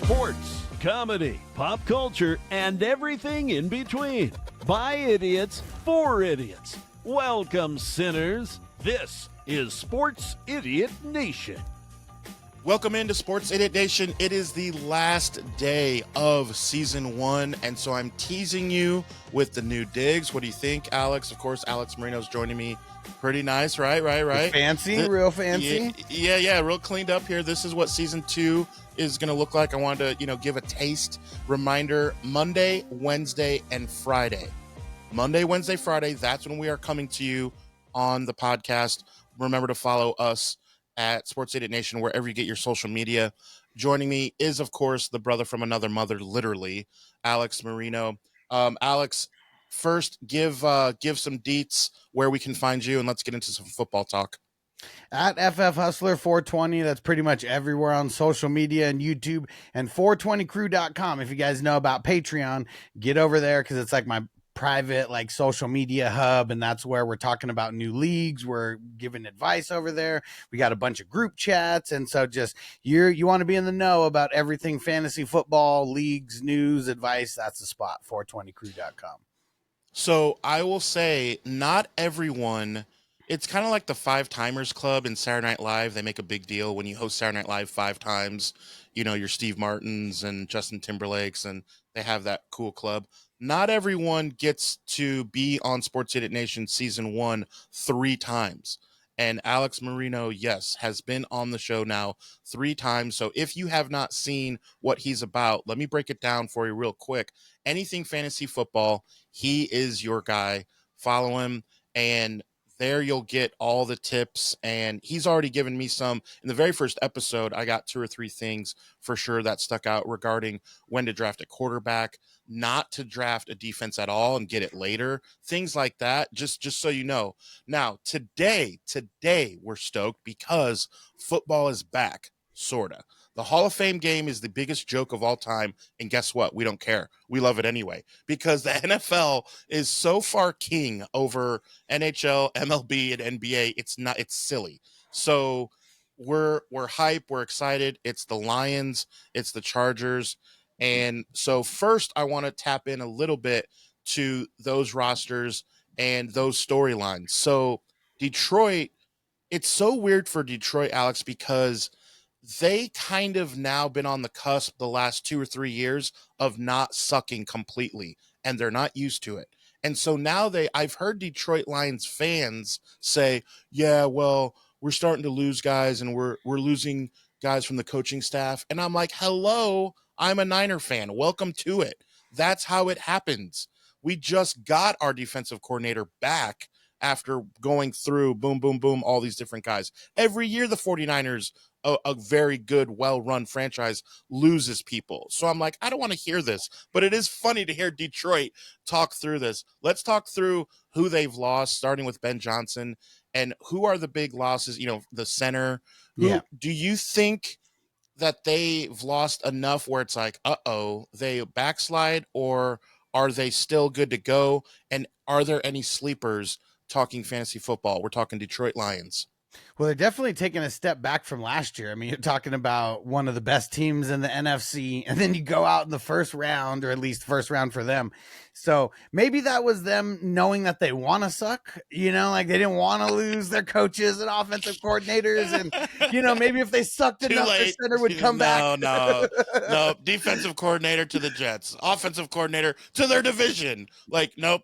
Sports, comedy, pop culture, and everything in between. By idiots, for idiots. Welcome, sinners. This is Sports Idiot Nation. Welcome into Sports Idiot Nation. It is the last day of season 1, and so I'm teasing you with the new digs. What do you think, Alex? Of course, Alex Merino's joining me. Pretty nice, right? Fancy, real fancy. Yeah, real cleaned up here. This is what season 2 is going to look like. I wanted to, give a taste. Reminder, Monday, Wednesday, and Friday. Monday, Wednesday, Friday, that's when we are coming to you on the podcast. Remember to follow us at Sports Idiot Nation, wherever you get your social media. Joining me is, of course, the brother from another mother, literally, Alex Merino. Alex, first, give some deets where we can find you, and let's get into some football talk. At FF Hustler 420, that's pretty much everywhere on social media and YouTube, and 420crew.com. If you guys know about Patreon, get over there because it's like my private social media hub, and that's where we're talking about new leagues. We're giving advice over there. We got a bunch of group chats, and so just you want to be in the know about everything fantasy football, leagues, news, advice. That's the spot, 420crew.com. So I will say, not everyone. It's kind of like the 5-timers club in Saturday Night Live. They make a big deal when you host Saturday Night Live 5 times. Your Steve Martins and Justin Timberlakes, and they have that cool club. Not everyone gets to be on Sports Idiot Nation season 1 3 times. And Alex Merino, yes, has been on the show now 3 times. So if you have not seen what he's about, let me break it down for you real quick. Anything fantasy football, he is your guy. Follow him, and there you'll get all the tips, and he's already given me some. In the very first episode, I got 2 or 3 things for sure that stuck out regarding when to draft a quarterback, not to draft a defense at all and get it later, things like that, just so you know. Now, today, we're stoked because football is back, sorta. The Hall of Fame game is the biggest joke of all time, and guess what? We don't care. We love it anyway because the NFL is so far king over NHL, MLB, and NBA. It's silly. So we're hype. We're excited. It's the Lions. It's the Chargers. And so first, I want to tap in a little bit to those rosters and those storylines. So Detroit, it's so weird for Detroit, Alex, because they kind of now been on the cusp the last 2 or 3 years of not sucking completely, and they're not used to it. And so now I've heard Detroit Lions fans say, yeah, well, we're starting to lose guys, and we're losing guys from the coaching staff. And I'm like, hello, I'm a Niner fan. Welcome to it. That's how it happens. We just got our defensive coordinator back after going through boom, boom, boom, all these different guys. Every year the 49ers, a very good, well-run franchise, loses people. So I'm like, I don't want to hear this, but it is funny to hear Detroit talk through this. Let's talk through who they've lost, starting with Ben Johnson, and who are the big losses, the center. Yeah. Do you think that they've lost enough where it's like, they backslide, or are they still good to go? And are there any sleepers talking fantasy football? We're talking Detroit Lions. Well, they're definitely taking a step back from last year. I mean, you're talking about one of the best teams in the NFC, and then you go out in the first round, or at least first round for them. So maybe that was them knowing that they want to suck, they didn't want to lose their coaches and offensive coordinators. And, maybe if they sucked enough, the center would come back. No. Defensive coordinator to the Jets, offensive coordinator to their division. Nope.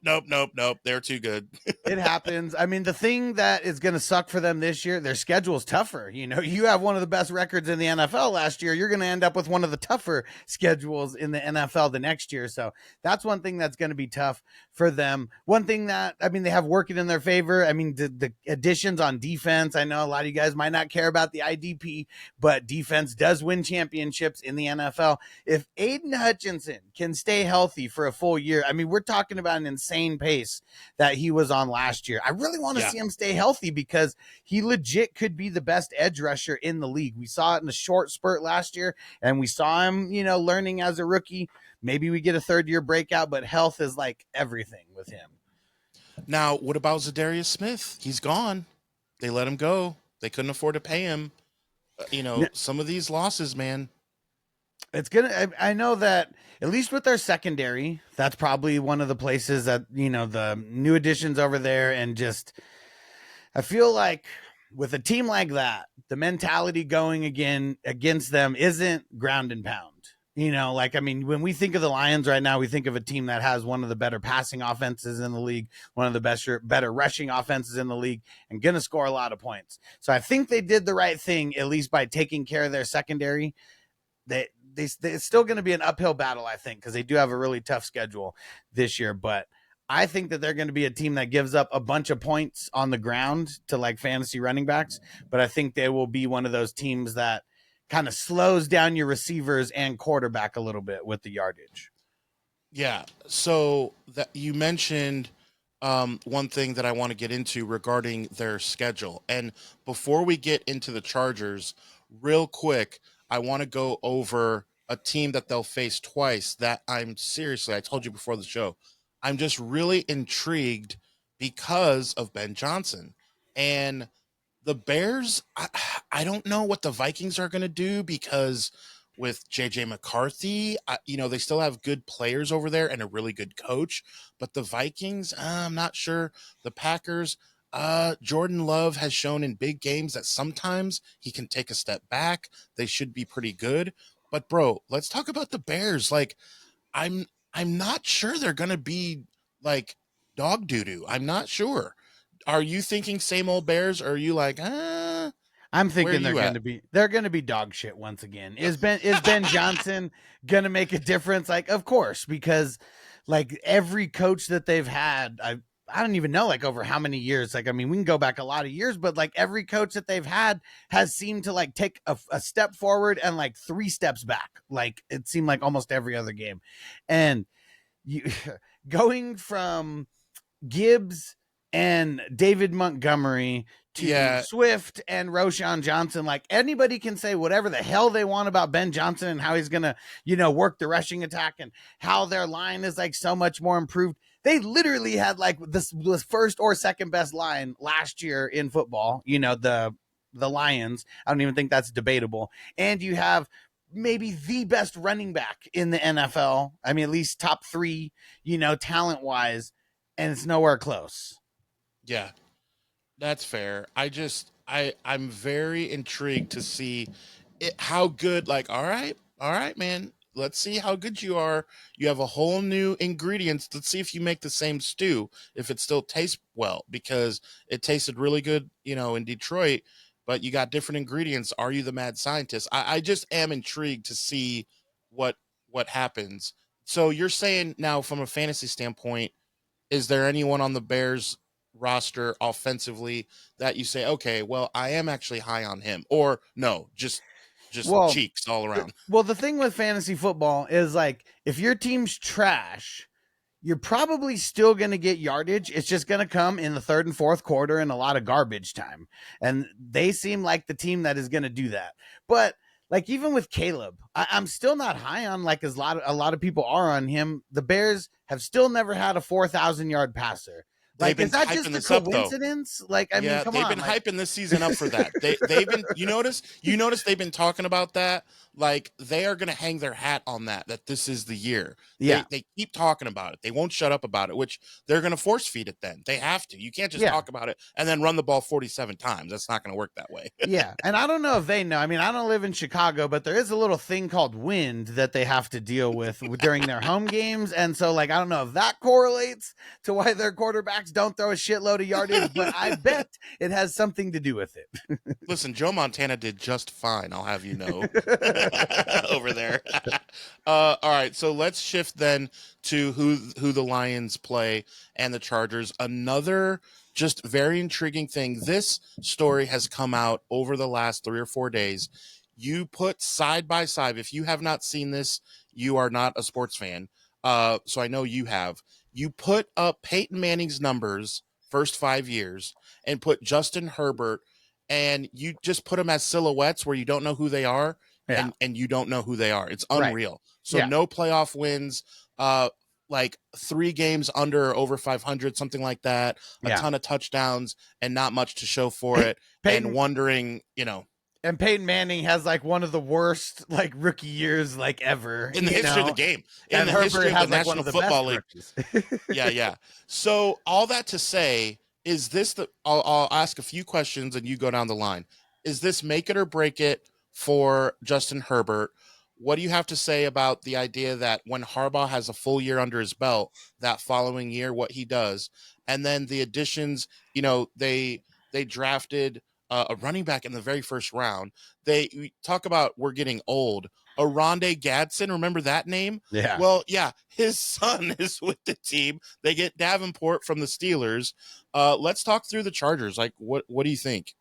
They're too good. It happens. I mean, the thing that is going to suck for them this year, their schedule is tougher. You have one of the best records in the NFL last year. You're going to end up with one of the tougher schedules in the NFL the next year. So that's one thing that's going to be tough for them. One thing that, they have working in their favor. The additions on defense. I know a lot of you guys might not care about the IDP, but defense does win championships in the NFL. If Aiden Hutchinson can stay healthy for a full year, we're talking about an insane pace that he was on last year. I really want to see him stay healthy because he legit could be the best edge rusher in the league. We saw it in a short spurt last year, and we saw him, learning as a rookie. Maybe we get a 3rd-year breakout, but health is like everything with him. Now, what about Zadarius Smith? He's gone. They let him go. They couldn't afford to pay him. Some of these losses, man. It's gonna. I know that at least with their secondary, that's probably one of the places that the new additions over there, and just I feel like with a team like that, the mentality going again against them isn't ground and pound. Like, I mean, when we think of the Lions right now, we think of a team that has one of the better passing offenses in the league, one of the better rushing offenses in the league, and going to score a lot of points. So I think they did the right thing, at least by taking care of their secondary. It's still going to be an uphill battle, I think, because they do have a really tough schedule this year. But I think that they're going to be a team that gives up a bunch of points on the ground to like fantasy running backs. But I think they will be one of those teams that kind of slows down your receivers and quarterback a little bit with the yardage. Yeah. So that you mentioned one thing that I want to get into regarding their schedule. And before we get into the Chargers, real quick, I want to go over a team that they'll face twice that I told you before the show, I'm just really intrigued because of Ben Johnson. And the Bears, I don't know what the Vikings are going to do because with JJ McCarthy, they still have good players over there and a really good coach. But the Vikings, I'm not sure. The Packers, Jordan Love has shown in big games that sometimes he can take a step back. They should be pretty good. But bro, let's talk about the Bears. Like, I'm not sure they're going to be like dog doo-doo. I'm not sure. Are you thinking same old Bears, or are you like, I'm where are thinking you at? they're going to be dog shit once again. Is Ben Johnson going to make a difference? Like, of course, because like every coach that they've had, I don't even know like over how many years. Like, I mean, we can go back a lot of years, but like every coach that they've had has seemed to like take a step forward and like 3 steps back. Like it seemed like almost every other game. And you going from Gibbs and David Montgomery to Swift and Roshan Johnson, like anybody can say whatever the hell they want about Ben Johnson and how he's going to, work the rushing attack and how their line is like so much more improved. They literally had like this first or second best line last year in football, the Lions. I don't even think that's debatable. And you have maybe the best running back in the NFL. I mean, at least top 3, talent wise, and it's nowhere close. Yeah, that's fair. I'm very intrigued to see how good, like, all right, man. Let's see how good you are. You have a whole new ingredients. Let's see if you make the same stew, if it still tastes well, because it tasted really good, in Detroit, but you got different ingredients. Are you the mad scientist? I just am intrigued to see what happens. So you're saying now from a fantasy standpoint, is there anyone on the Bears roster offensively that you say, okay, well, I am actually high on him, or no, just Well, cheeks all around? the thing with fantasy football is like if your team's trash, you're probably still going to get yardage. It's just going to come in the third and fourth quarter and a lot of garbage time. And they seem like the team that is going to do that. But like even with Caleb, I'm still not high on like as a lot of people are on him. The Bears have still never had a 4,000-yard passer. Like, is that just a coincidence? Like, I mean, come on. They've been hyping this season up for that. They've been, you notice they've been talking about that. Like, they are going to hang their hat on that this is the year. Yeah. They keep talking about it. They won't shut up about it, which they're going to force feed it then. They have to. You can't just talk about it and then run the ball 47 times. That's not going to work that way. Yeah. And I don't know if they know. I mean, I don't live in Chicago, but there is a little thing called wind that they have to deal with during their home games. And so, like, I don't know if that correlates to why their quarterbacks don't throw a shitload of yardage, but I bet it has something to do with it. Listen, Joe Montana did just fine, I'll have you know. Over there. All right, so let's shift then to who the Lions play and the Chargers. Another just very intriguing thing. This story has come out over the last 3 or 4 days. You put side by side. If you have not seen this, you are not a sports fan. So I know you have. You put up Peyton Manning's numbers first 5 years and put Justin Herbert, and you just put them as silhouettes where you don't know who they are. Yeah. And you don't know who they are. It's unreal. Right. So no playoff wins, like 3 games under or over 500, something like that. A ton of touchdowns and not much to show for it. Peyton, and wondering, And Peyton Manning has like one of the worst like rookie years like ever in the history of the game, in and the Herbert history of the has like one National of the Football best League. rookies. Yeah. So all that to say, is this I'll ask a few questions and you go down the line. Is this make it or break it for Justin Herbert? What do you have to say about the idea that when Harbaugh has a full year under his belt, that following year, what he does, and then the additions? They drafted a running back in the very first round. We talk about we're getting old. Oronde Gadsden, remember that name? Yeah. Well, yeah, his son is with the team. They get Davenport from the Steelers. Let's talk through the Chargers. Like, what do you think?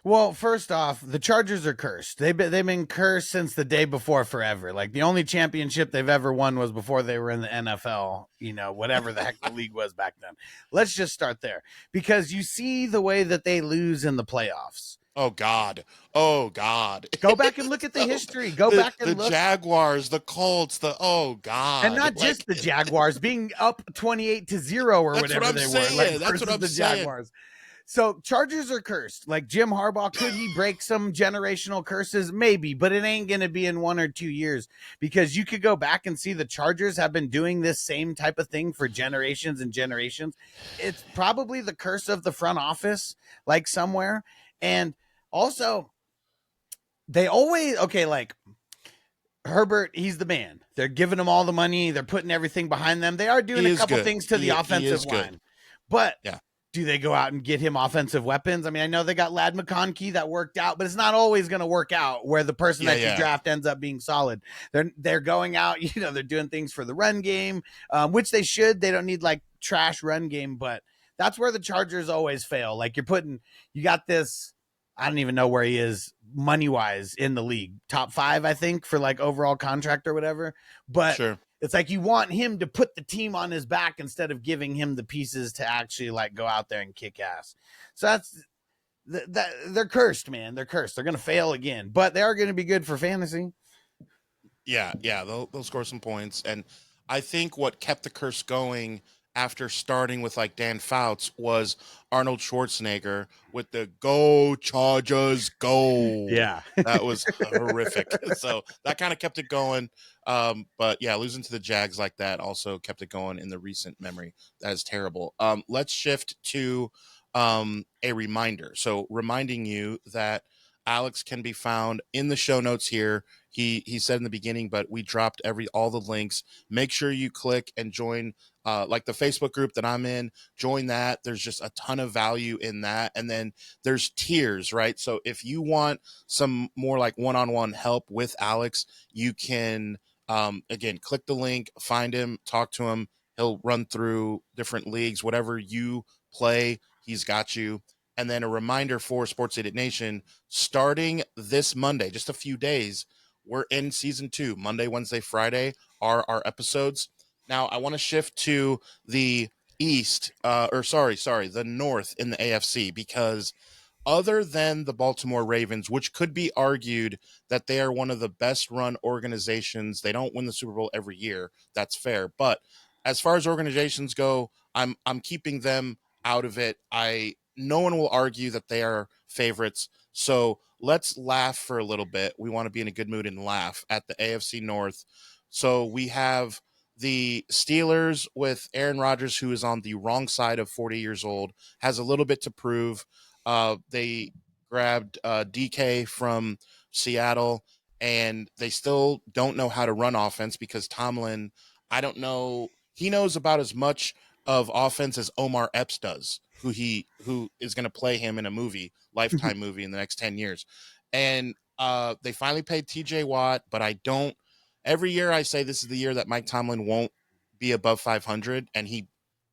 Well, first off, the Chargers are cursed. They've been cursed since the day before forever. Like the only championship they've ever won was before they were in the NFL, whatever the heck the league was back then. Let's just start there because you see the way that they lose in the playoffs. Oh God. Go back and look at the history. Go back and look. The Jaguars, the Colts, oh God. And not just the Jaguars being up 28-0 or whatever they were. Like, that's what I'm the saying. Jaguars. So Chargers are cursed. Like Jim Harbaugh, could he break some generational curses? Maybe, but it ain't going to be in 1 or 2 years because you could go back and see the Chargers have been doing this same type of thing for generations and generations. It's probably the curse of the front office, like somewhere. And also, they always, like Herbert, he's the man. They're giving him all the money. They're putting everything behind them. They are doing a couple things to the offensive line. But yeah. Do they go out and get him offensive weapons? I mean, I know they got Lad McConkey that worked out, but it's not always going to work out where the person that you draft ends up being solid. They're going out, they're doing things for the run game, which they should. They don't need like trash run game, but that's where the Chargers always fail. Like you got this, I don't even know where he is money wise in the league, top 5, I think, for like overall contract or whatever. But sure. It's like you want him to put the team on his back instead of giving him the pieces to actually like go out there and kick ass. So they're cursed, man. They're cursed. They're going to fail again, but they are going to be good for fantasy. Yeah. They'll score some points. And I think what kept the curse going after starting with like Dan Fouts was Arnold Schwarzenegger with the "Go Chargers, go!" Yeah, that was horrific. So that kind of kept it going. But yeah, losing to the Jags like that also kept it going in the recent memory. That is terrible. Let's shift to a reminder. So reminding you that Alex can be found in the show notes here. He said in the beginning, but we dropped all the links. Make sure you click and join like the Facebook group that I'm in. Join that. There's just a ton of value in that. And then there's tiers, right? So if you want some more like one-on-one help with Alex, you can again click the link, find him, talk to him. He'll run through different leagues, whatever you play, he's got you. And then a reminder for Sports Idiot Nation, starting this Monday, just a few days, we're in season 2. Monday, Wednesday, Friday are our episodes. Now, I want to shift to the East, the North in the AFC, because other than the Baltimore Ravens, which could be argued that they are one of the best run organizations, they don't win the Super Bowl every year. That's fair. But as far as organizations go, I'm keeping them out of it. No one will argue that they are favorites. So let's laugh for a little bit. We want to be in a good mood and laugh at the AFC North. So we have the Steelers with Aaron Rodgers, who is on the wrong side of 40 years old, has a little bit to prove. They grabbed DK from Seattle, and they still don't know how to run offense because Tomlin, I don't know, he knows about as much of offense as Omar Epps does, who is going to play him in a movie, Lifetime movie in the next 10 years. And they finally paid TJ Watt, but every year I say this is the year that Mike Tomlin won't be above 500, and he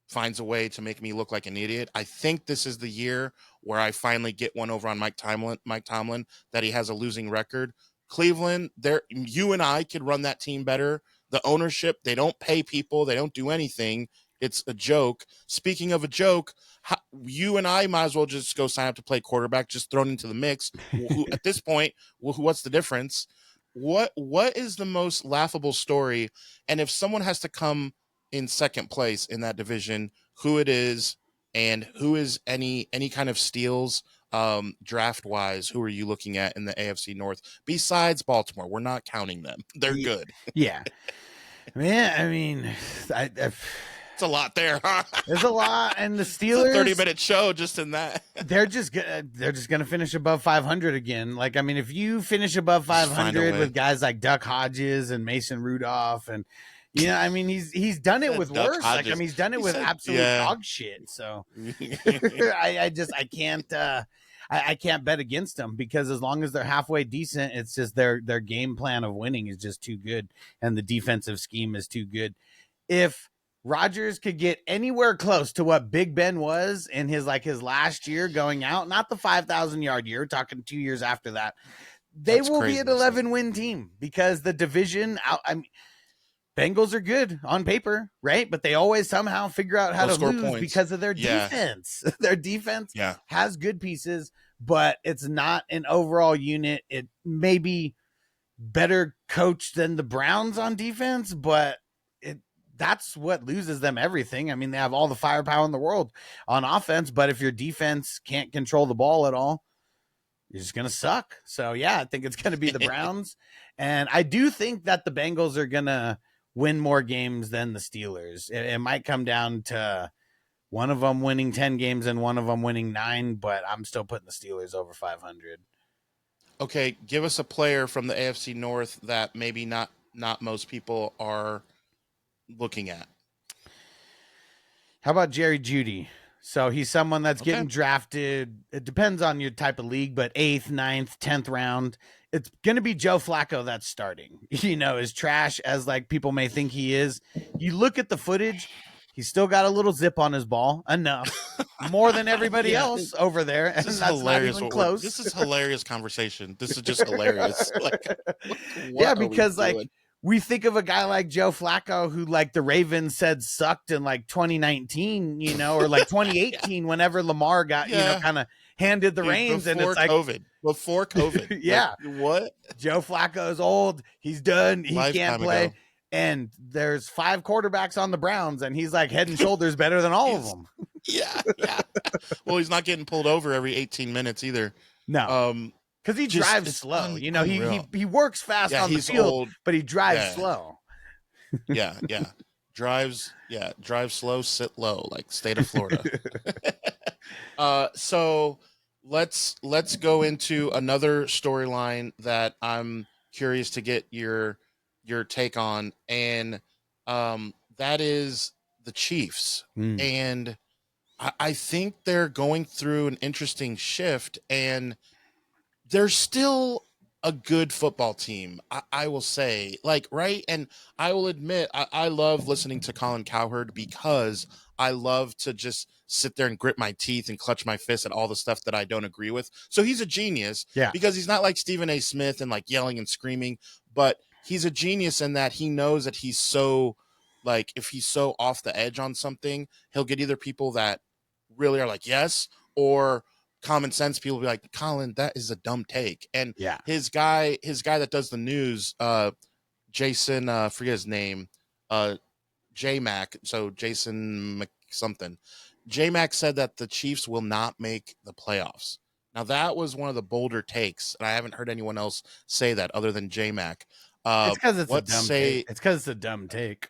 finds a way to make me look like an idiot. I think this is the year where I finally get one over on Mike Tomlin, that he has a losing record. Cleveland, you and I could run that team better. The ownership, they don't pay people. They don't do anything. It's a joke. Speaking of a joke, you and I might as well just go sign up to play quarterback, just thrown into the mix. At this point, what's the difference? What is the most laughable story? And if someone has to come in second place in that division, who it is, and who is any kind of steals draft wise, who are you looking at in the AFC North besides Baltimore? We're not counting them. They're good. Yeah. Man, I mean, It's a lot there, huh? there's a lot, and the Steelers. It's a 30-minute show just in that. They're just gonna finish above 500 again. Like, I mean, if you finish above 500 with guys like Duck Hodges and Mason Rudolph, and I mean, he's done it with Duck worse. Hodges. Like, I mean, he's done it with absolute dog shit. So I can't bet against them, because as long as they're halfway decent, it's just their game plan of winning is just too good, and the defensive scheme is too good. If Rodgers could get anywhere close to what Big Ben was in his last year going out, not the 5,000-yard year, talking 2 years after that, That's will be an 11-win team, because the division, Bengals are good on paper, right? But they always somehow figure out how to lose points because of their defense. Their defense has good pieces, but it's not an overall unit. It may be better coached than the Browns on defense, but that's what loses them everything. I mean, they have all the firepower in the world on offense, but if your defense can't control the ball at all, you're just going to suck. So, yeah, I think it's going to be the Browns. And I do think that the Bengals are going to win more games than the Steelers. It might come down to one of them winning 10 games and one of them winning 9, but I'm still putting the Steelers over 500. Okay, give us a player from the AFC North that maybe not most people are looking at. How about Jerry Jeudy? So he's someone that's getting drafted. It depends on your type of league, but 8th, 9th, 10th round. It's going to be Joe Flacco that's starting. As trash as people may think he is. You look at the footage, he's still got a little zip on his ball, enough, more than everybody else over there, and that's hilarious. Not even close. This is hilarious conversation. This is just hilarious. Because we think of a guy like Joe Flacco, who the Ravens said sucked in 2019, or 2018, whenever Lamar got, kind of handed the reins, and it's before COVID. Yeah. What? Joe Flacco's old. He's done. He can't play. Ago. And there's 5 quarterbacks on the Browns, and he's head and shoulders better than all of them. Yeah. Well, he's not getting pulled over every 18 minutes either. No. Because he drives slow. He works fast on the field, old, but he drives slow. Yeah. Drives slow, sit low, like state of Florida. So let's go into another storyline that I'm curious to get your take on, and that is the Chiefs. And I think they're going through an interesting shift, and they're still a good football team, I will say. Right? And I will admit, I love listening to Colin Cowherd, because I love to just sit there and grit my teeth and clutch my fist at all the stuff that I don't agree with. So he's a genius, because he's not like Stephen A. Smith and yelling and screaming, but he's a genius in that he knows that he's so if he's so off the edge on something, he'll get either people that really are yes, or common sense people be like, Colin, that is a dumb take. And his guy that does the news, Jason, forget his name, J-Mac, so Jason something. J-Mac said that the Chiefs will not make the playoffs. Now that was one of the bolder takes, and I haven't heard anyone else say that other than J-Mac. It's because it's a dumb take. It's because it's a dumb take.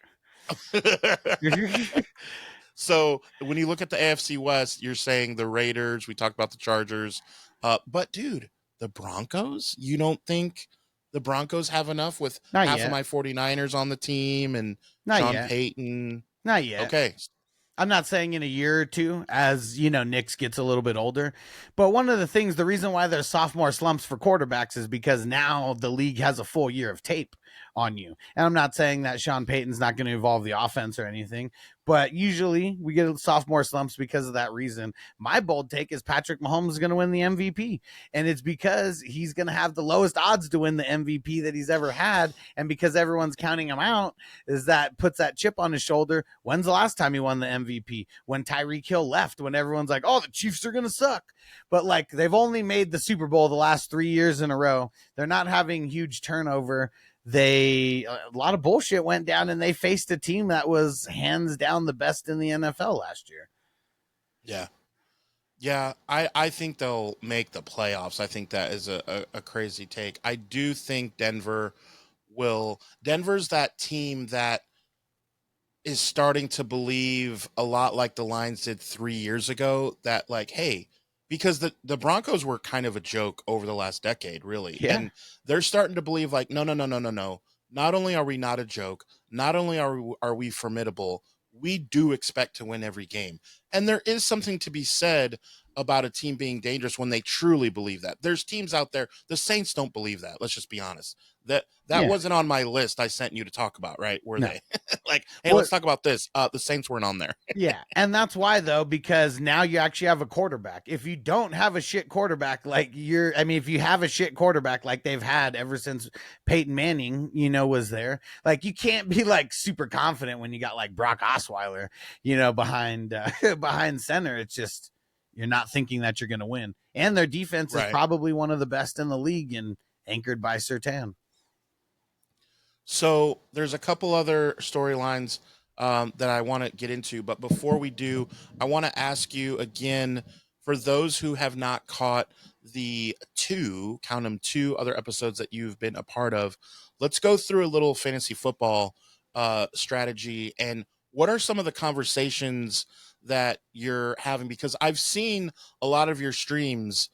So when you look at the AFC West, you're saying the Raiders, we talked about the Chargers, but dude, the Broncos, you don't think the Broncos have enough with half of my 49ers on the team and Sean Payton? Not yet. Okay. I'm not saying in a year or two, as Knicks gets a little bit older, but one of the things, the reason why there's sophomore slumps for quarterbacks is because now the league has a full year of tape on you. And I'm not saying that Sean Payton's not going to evolve the offense or anything, but usually we get sophomore slumps because of that reason. My bold take is Patrick Mahomes is going to win the MVP, and it's because he's going to have the lowest odds to win the MVP that he's ever had, and because everyone's counting him out, is that puts that chip on his shoulder. When's the last time he won the MVP? When Tyreek Hill left, when everyone's like, oh, the Chiefs are going to suck. But they've only made the Super Bowl the last 3 years in a row. They're not having huge turnover. A lot of bullshit went down, and they faced a team that was hands down the best in the NFL last year. Yeah, I think they'll make the playoffs. I think that is a crazy take. I do think Denver will. Denver's that team that is starting to believe a lot like the Lions did 3 years ago that, like, hey, because the Broncos were kind of a joke over the last decade, really. Yeah. And they're starting to believe like, no, no, no, no, no, no. Not only are we not a joke, not only are we formidable, we do expect to win every game. And there is something to be said about a team being dangerous when they truly believe that. There's teams out there, the Saints don't believe that. Let's just be honest. That Yeah. wasn't on my list I sent you to talk about, right? Were No. they? Like, hey, Well, let's talk about this. The Saints weren't on there. yeah. And that's why, though, because now you actually have a quarterback. If you don't have a shit quarterback, if you have a shit quarterback like they've had ever since Peyton Manning, was there, like, you can't be like super confident when you got like Brock Osweiler, behind, behind center. It's just, you're not thinking that you're going to win. And their defense is Right. probably one of the best in the league and anchored by Surtain. So there's a couple other storylines that I want to get into. But before we do, I want to ask you again, for those who have not caught the count them, 2 other episodes that you've been a part of, let's go through a little fantasy football strategy. And what are some of the conversations that you're having? Because I've seen a lot of your streams.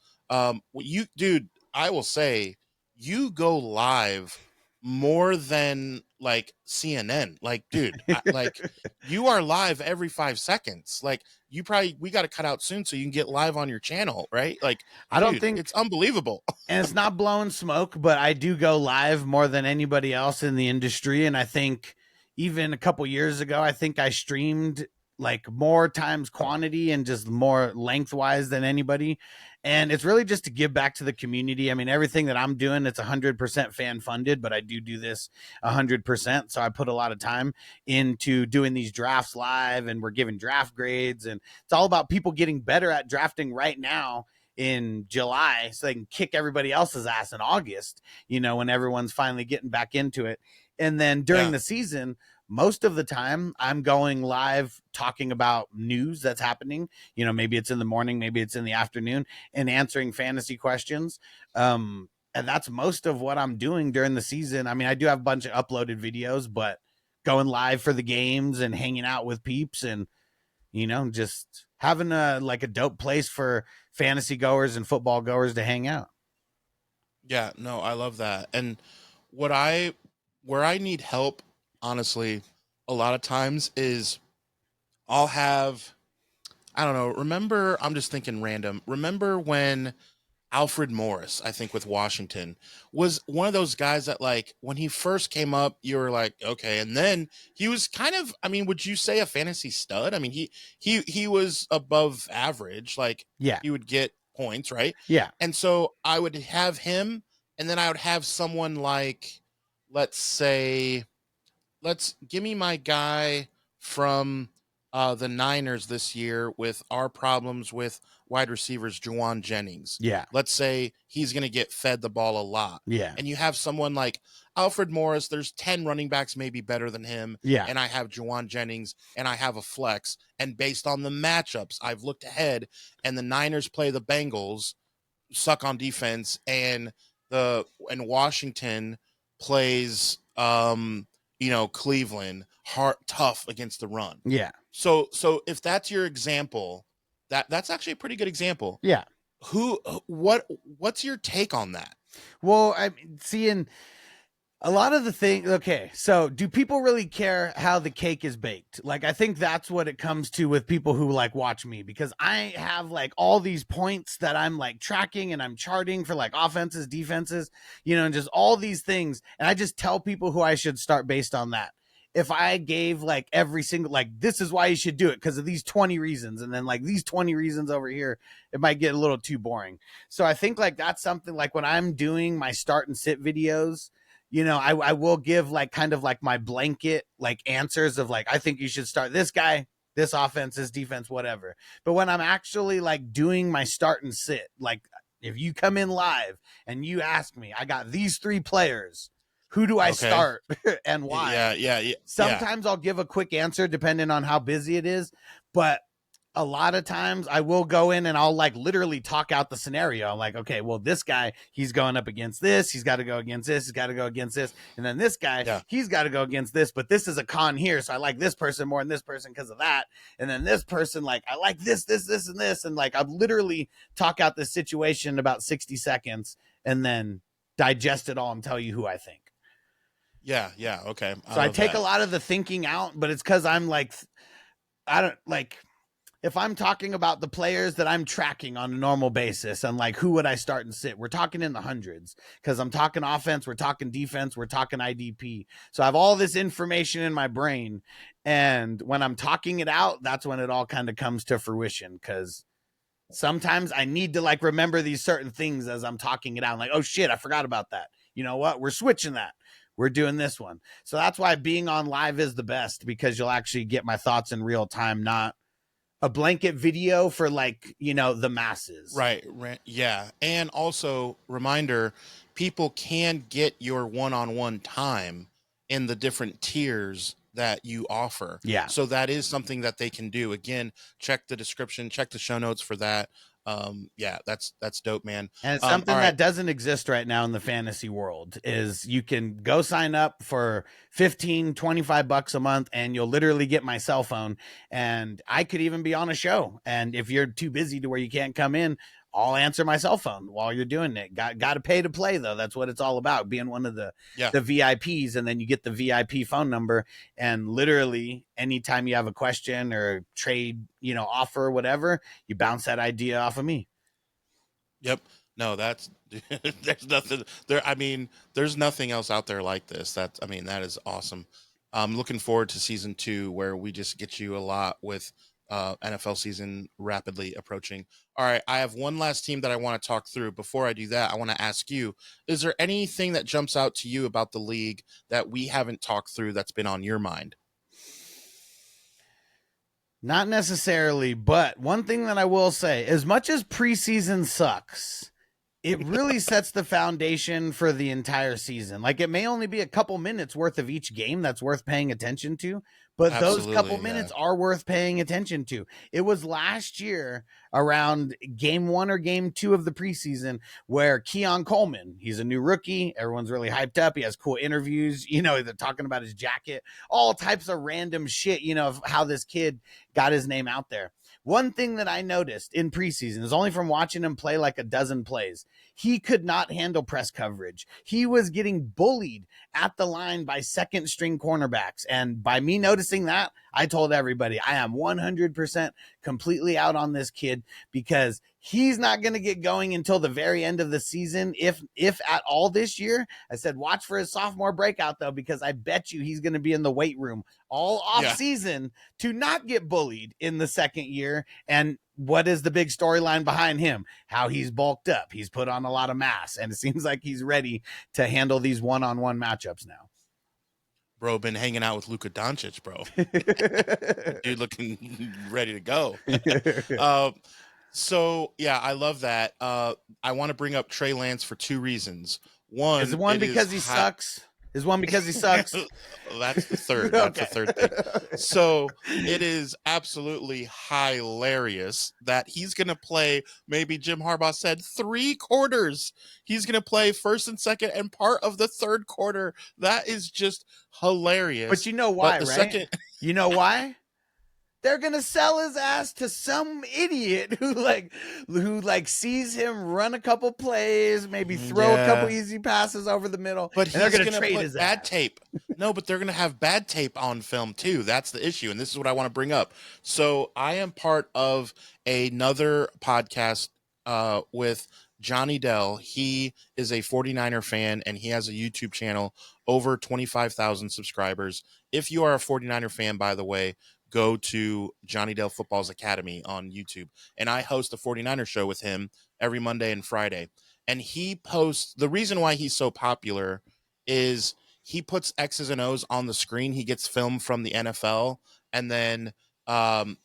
Dude, I will say you go live more than like CNN. Like, dude, like you are live every 5 seconds. Like, we got to cut out soon so you can get live on your channel, right? Like, I don't dude, think it's unbelievable. And it's not blowing smoke, but I do go live more than anybody else in the industry. And I think even a couple years ago, I think I streamed like more times quantity and just more lengthwise than anybody. And it's really just to give back to the community. I mean, everything that I'm doing, it's 100% fan funded, but I do this 100%. So I put a lot of time into doing these drafts live, and we're giving draft grades, and it's all about people getting better at drafting right now in July so they can kick everybody else's ass in August, when everyone's finally getting back into it. And then during the season, most of the time I'm going live talking about news that's happening. Maybe it's in the morning, maybe it's in the afternoon, and answering fantasy questions. And that's most of what I'm doing during the season. I mean, I do have a bunch of uploaded videos, but going live for the games and hanging out with peeps and, just having a dope place for fantasy goers and football goers to hang out. Yeah, no, I love that. And where I need help, honestly, a lot of times is I'll have, I don't know, I'm just thinking random. Remember when Alfred Morris, I think with Washington, was one of those guys that, like, when he first came up, you were like, okay. And then he was kind of, I mean, would you say a fantasy stud? I mean, he was above average. Like, Yeah. he would get points, right? Yeah. And so I would have him, and then I would have someone like, let's give me my guy from the Niners this year with our problems with wide receivers, Juwan Jennings. Yeah. Let's say he's going to get fed the ball a lot. Yeah. And you have someone like Alfred Morris. There's 10 running backs maybe better than him. Yeah. And I have Juwan Jennings, and I have a flex. And based on the matchups, I've looked ahead, and the Niners play the Bengals, suck on defense, and Washington plays Cleveland, tough against the run. Yeah. So if that's your example, that's actually a pretty good example. Yeah. What's your take on that? Well, I'm seeing a lot of the thing. Okay. So do people really care how the cake is baked? Like, I think that's what it comes to with people who like watch me, because I have like all these points that I'm like tracking and I'm charting for like offenses, defenses, and just all these things. And I just tell people who I should start based on that. If I gave like every single, like, this is why you should do it because of these 20 reasons, and then like these 20 reasons over here, it might get a little too boring. So I think like that's something like when I'm doing my start and sit videos, I will give like kind of like my blanket like answers of like, I think you should start this guy, this offense, this defense, whatever. But when I'm actually like doing my start and sit, like if you come in live and you ask me, I got these 3 players, who do I start and why? Yeah. Sometimes I'll give a quick answer depending on how busy it is, but a lot of times I will go in and I'll like literally talk out the scenario. I'm like, okay, well, this guy, he's going up against this. He's got to go against this. He's got to go against this. And then this guy, Yeah. he's got to go against this. But this is a con here. So I like this person more than this person because of that. And then this person, like, I like this, and this. And like, I've literally talk out this situation in about 60 seconds and then digest it all and tell you who I think. Yeah. Okay. So I take a lot of the thinking out, but it's because I'm like, I don't like, if I'm talking about the players that I'm tracking on a normal basis and like who would I start and sit, we're talking in the hundreds because I'm talking offense, we're talking defense, we're talking IDP. So I have all this information in my brain. And when I'm talking it out, that's when it all kind of comes to fruition because sometimes I need to like remember these certain things as I'm talking it out. I'm like, oh shit, I forgot about that. You know what? We're switching that. We're doing this one. So that's why being on live is the best because you'll actually get my thoughts in real time, not a blanket video for like, you know, the masses. Right. Yeah. And also reminder, people can get your one-on-one time in the different tiers that you offer. Yeah. So that is something that they can do. Again, check the description, check the show notes for that. Yeah, that's dope, man. And it's something that doesn't exist right now in the fantasy world is you can go sign up for 15, 25 bucks a month and you'll literally get my cell phone. And I could even be on a show. And if you're too busy to where you can't come in, I'll answer my cell phone while you're doing it. Got to pay to play though. That's what it's all about, being one of the VIPs. And then you get the VIP phone number and literally anytime you have a question or trade, you know, offer or whatever, you bounce that idea off of me. Yep. No, that's there's nothing there. I mean, there's nothing else out there like this. That is awesome. I'm looking forward to season 2 where we just get you a lot with NFL season rapidly approaching. All right, I have one last team that I want to talk through. Before I do that, I want to ask you, is there anything that jumps out to you about the league that we haven't talked through that's been on your mind? Not necessarily, but one thing that I will say, as much as preseason sucks, it really sets the foundation for the entire season. Like it may only be a couple minutes worth of each game that's worth paying attention to, but those couple minutes are worth paying attention to. It was last year around game 1 or game 2 of the preseason where Keon Coleman, he's a new rookie. Everyone's really hyped up. He has cool interviews. You know, they're talking about his jacket, all types of random shit, you know, of how this kid got his name out there. One thing that I noticed in preseason is only from watching him play like a dozen plays. He could not handle press coverage. He was getting bullied at the line by second string cornerbacks. And by me noticing that, I told everybody I am 100% completely out on this kid because he's not going to get going until the very end of the season, if at all this year. I said, watch for his sophomore breakout, though, because I bet you he's going to be in the weight room all off season to not get bullied in the second year. And what is the big storyline behind him? How he's bulked up. He's put on a lot of mass, and it seems like he's ready to handle these one-on-one matchups now. Bro, been hanging out with Luka Doncic, bro. Dude looking ready to go. So, yeah, I love that. I want to bring up Trey Lance for 2 reasons. One, is one because he sucks. Is one because he sucks? That's the third. That's the third thing. So it is absolutely hilarious that he's going to play, maybe Jim Harbaugh said 3 quarters. He's going to play first and second and part of the third quarter. That is just hilarious. But you know why, right? You know why? They're gonna sell his ass to some idiot who sees him run a couple plays, maybe throw a couple easy passes over the middle. But they're gonna trade his bad ass. tape. No, but they're gonna have bad tape on film too. That's the issue, and this is what I want to bring up. So I am part of another podcast with Johnny Dell. He is a 49er fan, and he has a YouTube channel, over 25,000 subscribers. If you are a 49er fan, by the way, go to Johnny Dell Football's Academy on YouTube. And I host a 49er show with him every Monday and Friday. And he posts, the reason why he's so popular is he puts X's and O's on the screen. He gets film from the NFL, and then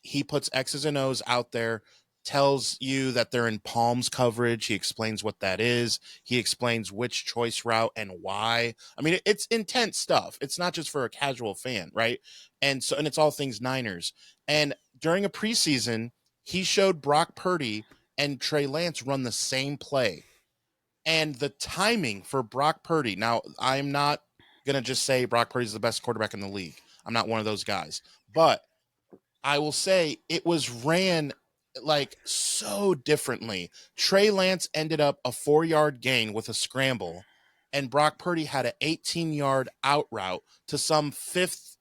he puts X's and O's out there tells you that they're in palms coverage. He explains what that is. He explains which choice route and why. I mean, it's intense stuff. It's not just for a casual fan, right? And it's all things Niners. And during a preseason, he showed Brock Purdy and Trey Lance run the same play. And the timing for Brock Purdy. Now, I'm not going to just say Brock Purdy's the best quarterback in the league. I'm not one of those guys. But I will say it was ran like so differently. Trey Lance ended up a 4-yard gain with a scramble, and Brock Purdy had an 18-yard out route to some fifth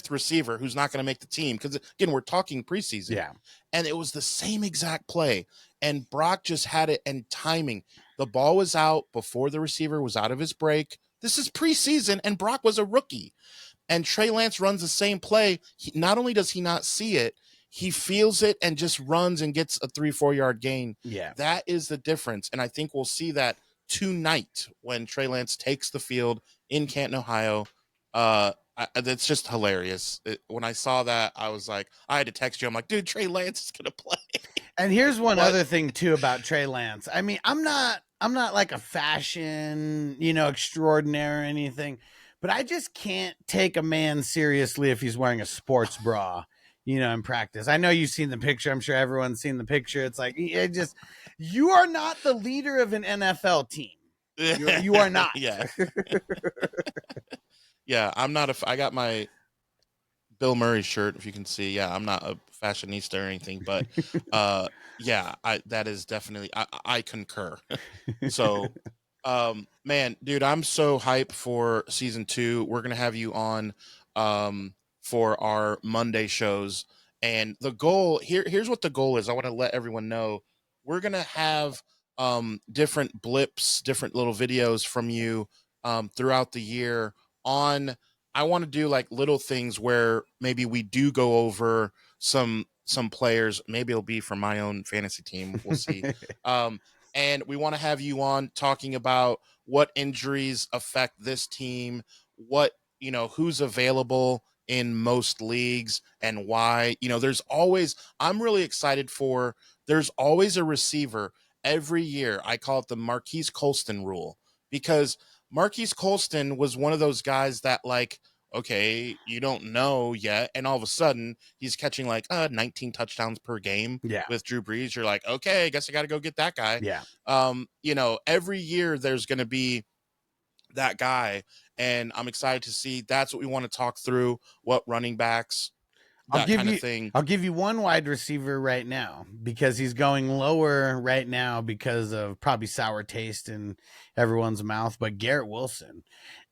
receiver who's not going to make the team. Because again, we're talking preseason. Yeah. And it was the same exact play. And Brock just had it and timing. The ball was out before the receiver was out of his break. This is preseason, and Brock was a rookie. And Trey Lance runs the same play. Not only does he not see it, he feels it and just runs and gets a 3-4 yard gain. Yeah. That is the difference. And I think we'll see that tonight when Trey Lance takes the field in Canton, Ohio. It's just hilarious. When I saw that, I was like, I had to text you. I'm like, dude, Trey Lance is going to play. And here's one other thing too about Trey Lance. I mean, I'm not like a fashion, extraordinaire or anything, but I just can't take a man seriously if he's wearing a sports bra, in practice. I know you've seen the picture. I'm sure everyone's seen the picture. It's like, you are not the leader of an NFL team. You are not. Yeah. Yeah. I'm not I got my Bill Murray shirt, if you can see. Yeah. I'm not a fashionista or anything, but yeah, that is definitely, I concur. So, man, dude, I'm so hyped for season 2. We're going to have you on for our Monday shows. And the goal here's what the goal is. I want to let everyone know we're going to have different blips, different little videos from you throughout the year on, I want to do like little things where maybe we do go over some players. Maybe it'll be for my own fantasy team. We'll see. And we want to have you on talking about what injuries affect this team, what, who's available in most leagues and why. I'm really excited there's always a receiver every year. I call it the Marquise Colston rule, because Marquise Colston was one of those guys that, like, okay, you don't know yet, and all of a sudden he's catching like 19 touchdowns per game with Drew Brees. You're like, okay, I guess I got to go get that guy. Yeah. Every year there's going to be that guy, and I'm excited to see. That's what we want to talk through, what running backs, kind of thing. I'll give you one wide receiver right now, because he's going lower right now because of probably sour taste in everyone's mouth, but Garrett Wilson.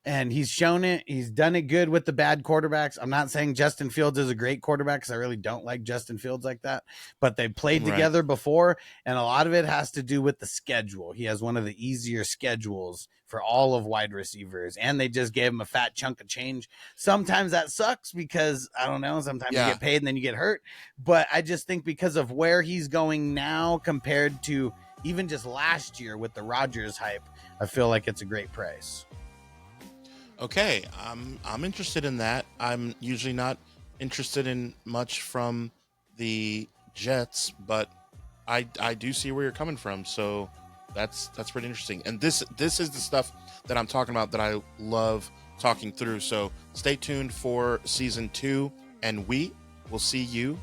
And he's shown it. He's done it good with the bad quarterbacks. I'm not saying Justin Fields is a great quarterback, because I really don't like Justin Fields like that. But they played together before, and a lot of it has to do with the schedule. He has one of the easier schedules for all of wide receivers, and they just gave him a fat chunk of change. Sometimes that sucks because, I don't know, sometimes you get paid and then you get hurt. But I just think because of where he's going now compared to even just last year with the Rodgers hype, I feel like it's a great price. Okay, I'm interested in that. I'm usually not interested in much from the Jets, but I do see where you're coming from. So that's pretty interesting. And this is the stuff that I'm talking about that I love talking through. So stay tuned for season 2, and we will see you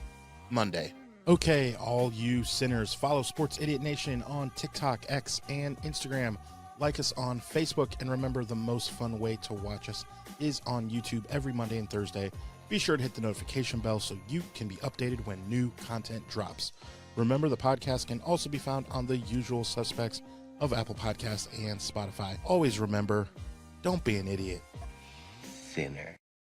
Monday. Okay, all you sinners, follow Sports Idiot Nation on TikTok, X, and Instagram. Like us on Facebook, and remember, the most fun way to watch us is on YouTube every Monday and Thursday. Be sure to hit the notification bell so you can be updated when new content drops. Remember, the podcast can also be found on the usual suspects of Apple Podcasts and Spotify. Always remember, don't be an idiot. Sinner.